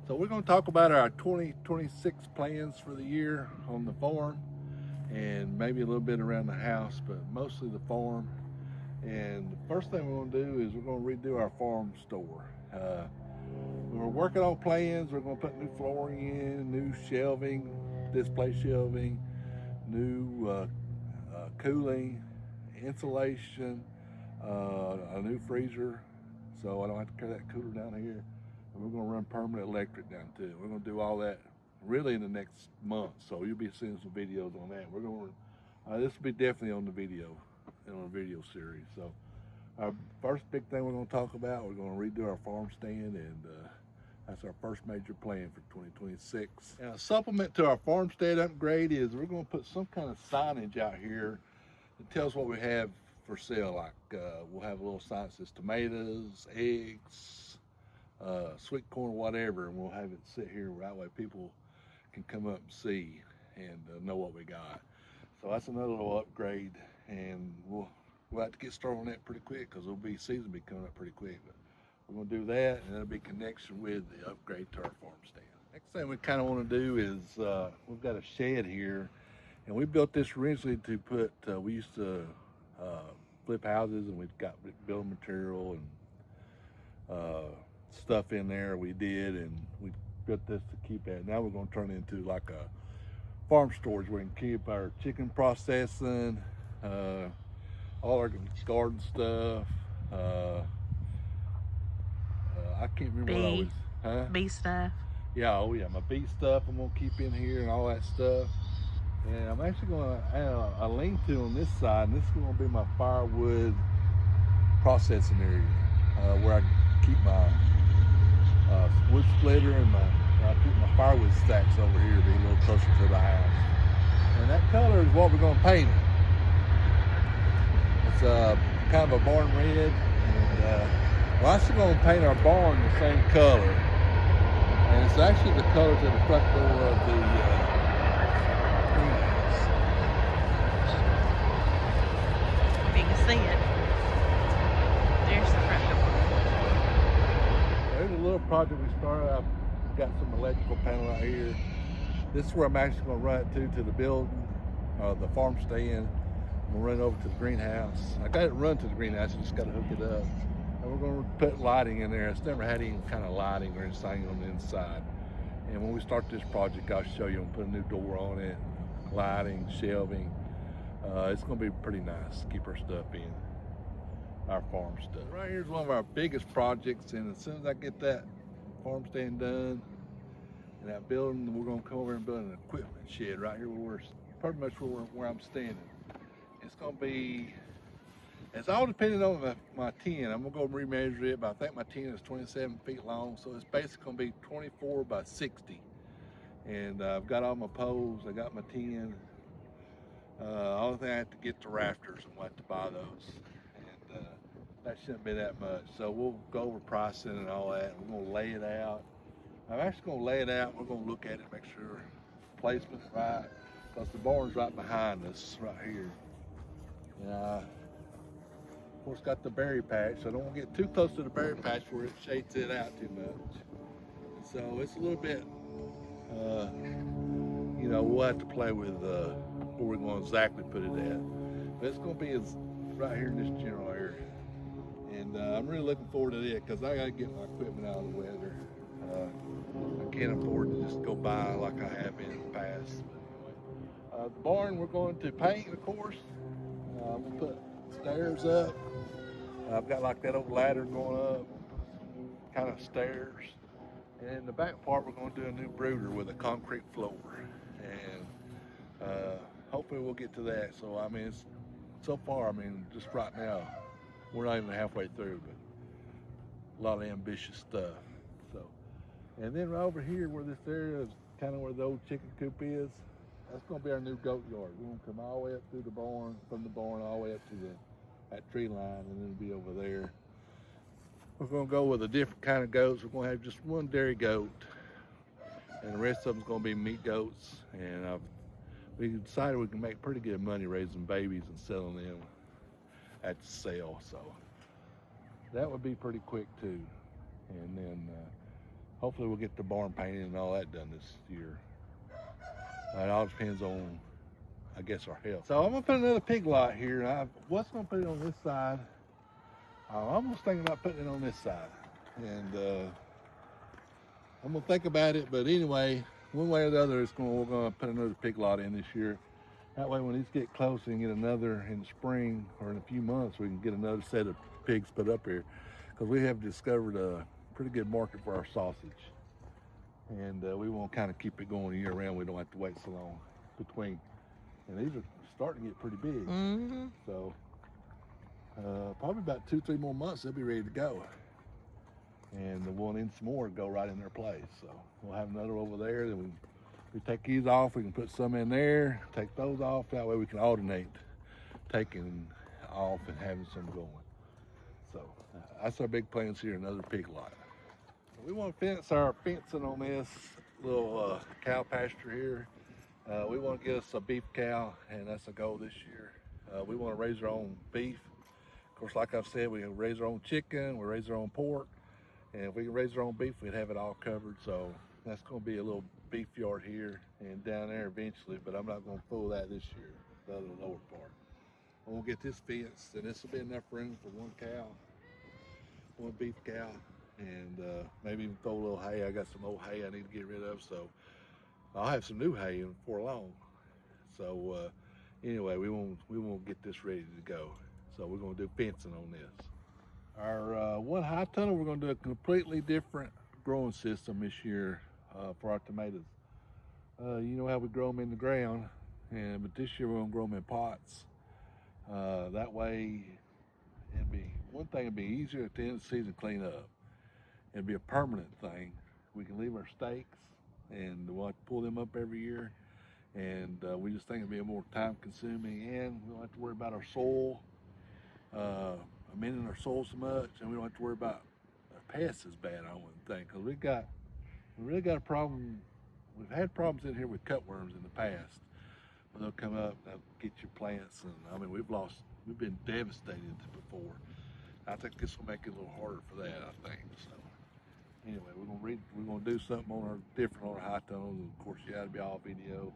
So we're going to talk about our 2026 plans for the year on the farm, and maybe a little bit around the house, but mostly the farm. And the first thing we're going to do is we're going to redo our farm store. We're working on plans. We're going to put new flooring in, new shelving, display shelving, new cooling, insulation, a new freezer, so I don't have to carry that cooler down here. And we're going to run permanent electric down too. We're going to do all that really in the next month, so you'll be seeing some videos on that. We're going to this will be definitely on the video, on a video series. So our first big thing we're going to talk about, we're going to redo our farm stand, and that's our first major plan for 2026. And a supplement to our farmstead upgrade is we're going to put some kind of signage out here that tells what we have for sale. Like we'll have a little sign that says tomatoes, eggs, sweet corn, whatever, and we'll have it sit here. That way people can come up and see and know what we got. So that's another little upgrade, and we'll have to get started on that pretty quick because it'll be season be coming up pretty quick. But we're going to do that, and that'll be connection with the upgrade to our farm stand. Next thing we kind of want to do is we've got a shed here, and we built this originally to put, we used to flip houses, and we've got building material and stuff in there we did, and we built this to keep that. Now we're going to turn it into like a farm storage where we can keep our chicken processing, all our garden stuff. I can't remember what I was, bee stuff. Yeah, oh yeah, my bee stuff I'm gonna keep in here and all that stuff. And I'm actually gonna add a lean-to on this side, and this is gonna be my firewood processing area, where I keep my wood splitter and I keep my firewood stacks over here to be a little closer to the house. And that color is what we're gonna paint it. It's kind of a barn red, and we're actually going to paint our barn the same color, and it's actually the colors of the front door of the greenhouse. If you can see it, there's the front door. There's a little project we started. I've got some electrical panel out here. This is where I'm actually going to run it to the building, the farm stand. I'm going to run it over to the greenhouse. I got it run to the greenhouse, I just got to hook it up. And we're going to put lighting in there. It's never had any kind of lighting or anything on the inside. And when we start this project, I'll show you. I'll put a new door on it, lighting, shelving. It's going to be pretty nice to keep our stuff in, our farm stuff. Right here's one of our biggest projects, and as soon as I get that farm stand done and that building, we're going to come over and build an equipment shed right here where we're pretty much where I'm standing. It's going to be, it's all depending on my tin. I'm gonna go remeasure it, but I think my tin is 27 feet long, so it's basically gonna be 24 by 60. And I've got all my poles, I got my tin. Only thing I have to get the rafters, and we'll have to buy those. And that shouldn't be that much. So we'll go over pricing and all that. We're gonna lay it out. I'm actually gonna lay it out. We're gonna look at it, make sure placement's right, because the barn's right behind us, right here. And of course, got the berry patch, so I don't want to get too close to the berry patch where it shades it out too much. So it's a little bit, you know, we'll have to play with where we're going to exactly put it at. But it's going to be right here in this general area. And I'm really looking forward to it because I got to get my equipment out of the weather. I can't afford to just go by like I have in the past. But anyway, the barn we're going to paint, of course. We'll put stairs up. I've got like that old ladder going up, kind of stairs. And in the back part, we're going to do a new brooder with a concrete floor. And hopefully we'll get to that. So, I mean, so far, I mean, just right now, we're not even halfway through, but a lot of ambitious stuff. So, and then right over here where this area is kind of where the old chicken coop is, that's going to be our new goat yard. We're going to come all the way up through the barn, from the barn all the way up to that tree line, and then it'll be over there. We're going to go with a different kind of goats. We're going to have just one dairy goat, and the rest of them's going to be meat goats. And we decided we can make pretty good money raising babies and selling them at the sale. So that would be pretty quick too. And then hopefully we'll get the barn painting and all that done this year. It all depends on, I guess, our health. So I'm gonna put another pig lot here. I was gonna put it on this side. I'm just thinking about putting it on this side, and I'm gonna think about it. But anyway, one way or the other, we're gonna put another pig lot in this year. That way, when these get close and get another in the spring or in a few months, we can get another set of pigs put up here, because we have discovered a pretty good market for our sausage, and we want to kind of keep it going year round. We don't have to wait so long between, and these are starting to get pretty big. Mm-hmm. So probably about 2-3 more months, they'll be ready to go, and we'll need some more to go right in their place. So we'll have another over there. Then we take these off, we can put some in there, take those off. That way we can alternate taking off and having some going. So that's our big plans here, another pig lot. We want to fence our fencing on this little cow pasture here. We want to get us a beef cow, and that's a goal this year. We want to raise our own beef. Of course, like I've said, we can raise our own chicken, we raise our own pork, and if we can raise our own beef, we'd have it all covered. So that's going to be a little beef yard here and down there eventually, but I'm not going to fool that this year, the other lower part. I'm going to get this fenced, and this will be enough room for one cow, one beef cow, and maybe even throw a little hay. I got some old hay I need to get rid of, so I'll have some new hay before long. So anyway, we won't get this ready to go. So we're going to do fencing on this. Our one high tunnel, we're going to do a completely different growing system this year for our tomatoes. You know how we grow them in the ground, but this year we're going to grow them in pots. That way, one thing, it'd be easier at the end of the season to clean up. It'd be a permanent thing. We can leave our stakes, and we'll have to pull them up every year. And we just think it'd be more time consuming, and we don't have to worry about our soil, amending our soil so much, and we don't have to worry about our pests as bad, I wouldn't think, because we really got a problem. We've had problems in here with cutworms in the past. When they'll come up, they'll get your plants, and I mean, we've been devastated before. I think this will make it a little harder for that, I think. So anyway, we're gonna do something different on our high tunnels, and of course, you gotta be all video.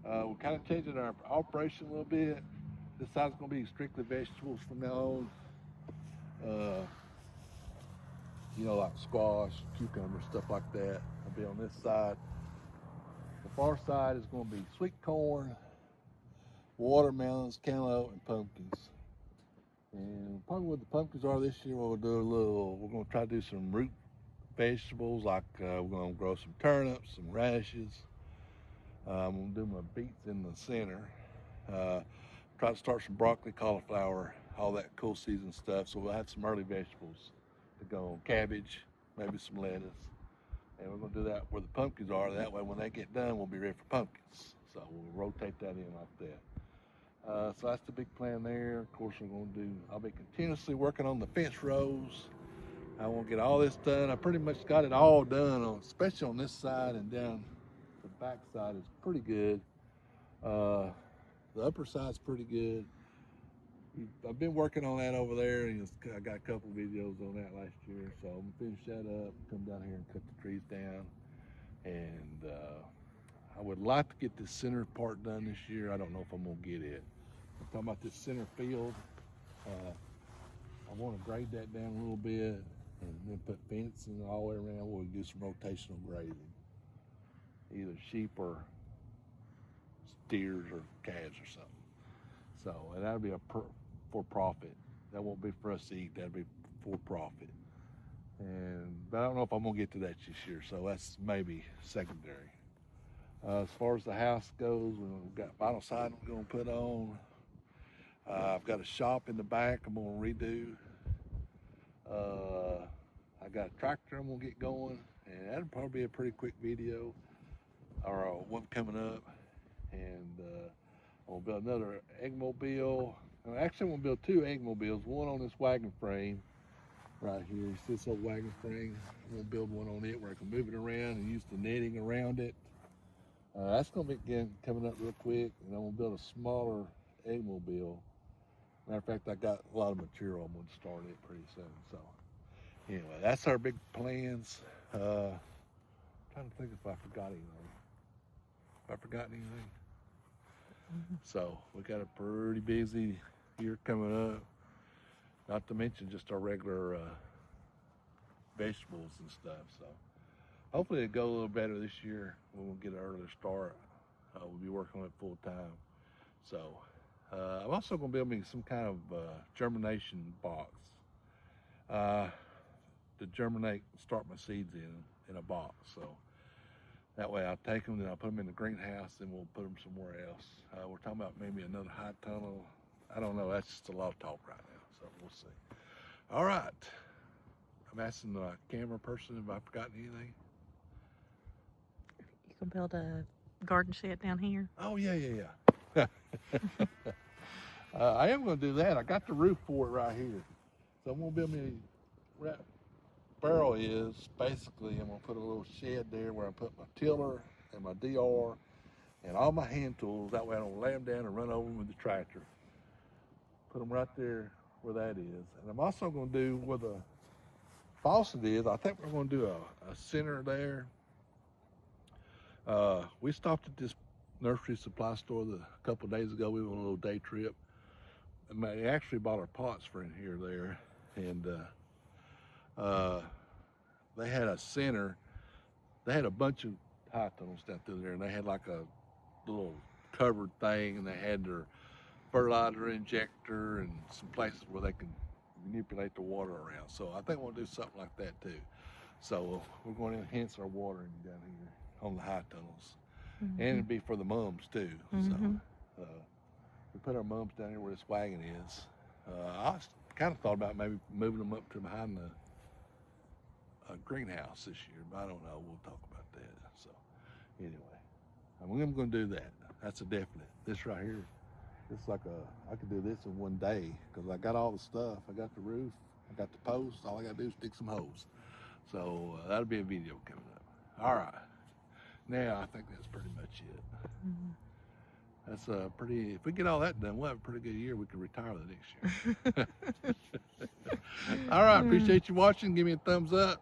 We're kind of changing our operation a little bit. This side's gonna be strictly vegetables from now on. You know, like squash, cucumber, stuff like that will be on this side. The far side is going to be sweet corn, watermelons, cantaloupe, and pumpkins. And probably what the pumpkins are this year, we're going to try to do some root vegetables, like we're going to grow some turnips, some radishes. I'm going to do my beets in the center. Try to start some broccoli, cauliflower, all that cool season stuff. So we'll have some early vegetables to go on, cabbage, maybe some lettuce. And we're going to do that where the pumpkins are. That way, when they get done, we'll be ready for pumpkins. So we'll rotate that in like that. So that's the big plan there. Of course, I'll be continuously working on the fence rows. I want to get all this done. I pretty much got it all done, especially on this side, and down the back side is pretty good. The upper side's pretty good. I've been working on that over there, and I got a couple videos on that last year, so I'm gonna finish that up, come down here and cut the trees down. And I would like to get this center part done this year. I don't know if I'm gonna get it. I'm talking about this center field. I want to grade that down a little bit, and then put fencing all the way around where we do some rotational grazing, either sheep or steers or calves or something. So, and that'll be for profit. That won't be for us to eat. That'll be for profit. But I don't know if I'm gonna get to that this year. So that's maybe secondary. As far as the house goes, we've got vinyl siding we're gonna put on. I've got a shop in the back I'm gonna redo. I got a tractor I'm gonna get going, and that'll probably be a pretty quick video, or one coming up. And I'm gonna build another eggmobile. Actually, I'm gonna build 2 eggmobiles, one on this wagon frame right here. You see this old wagon frame? I'm gonna build one on it where I can move it around and use the netting around it. That's gonna be coming up real quick, and I'm gonna build a smaller eggmobile. Matter of fact, I got a lot of material. I'm gonna start it pretty soon. So Anyway, that's our big plans. Trying to think if I forgot anything. If I forgot anything. So we got a pretty busy year coming up. Not to mention just our regular vegetables and stuff. So hopefully it'll go a little better this year when we'll get an earlier start. We'll be working on it full time. So I'm also going to build me some kind of germination box to germinate, start my seeds in a box. So that way I'll take them, then I'll put them in the greenhouse, then we'll put them somewhere else. We're talking about maybe another high tunnel. I don't know, that's just a lot of talk right now, so we'll see. All right, I'm asking the camera person if I've forgotten anything. You can build a garden shed down here. Oh, yeah. I am going to do that. I got the roof for it right here. So I'm going to build me right barrel is basically I'm going to put a little shed there where I put my tiller and my DR and all my hand tools. That way I don't lay them down and run over them with the tractor. Put them right there where that is. And I'm also going to do where the faucet is. I think we're going to do a center there. We stopped at this nursery supply store a couple of days ago. We went on a little day trip. And they actually bought our pots for in here there. And they had a center. They had a bunch of high tunnels down through there, and they had like a little covered thing, and they had their fertilizer injector and some places where they can manipulate the water around. So I think we'll do something like that too. So we're going to enhance our watering down here on the high tunnels. And it'd be for the mums too. So we put our mums down here where this wagon is. I kind of thought about maybe moving them up to behind the greenhouse this year, but I don't know. We'll talk about that. So anyway, I'm going to do that. That's a definite. This right here, it's like I could do this in one day because I got all the stuff. I got the roof, I got the posts. All I got to do is stick some hose. So that'll be a video coming up. All right. Now I think that's pretty much it. That's pretty. If we get all that done, we'll have a pretty good year. We can retire the next year. All right. Appreciate you watching. Give me a thumbs up.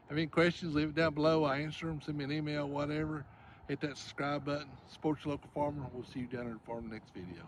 Have any questions? Leave it down below. I answer them. Send me an email, whatever. Hit that subscribe button. Support your local farmer. We'll see you down at the farm next video.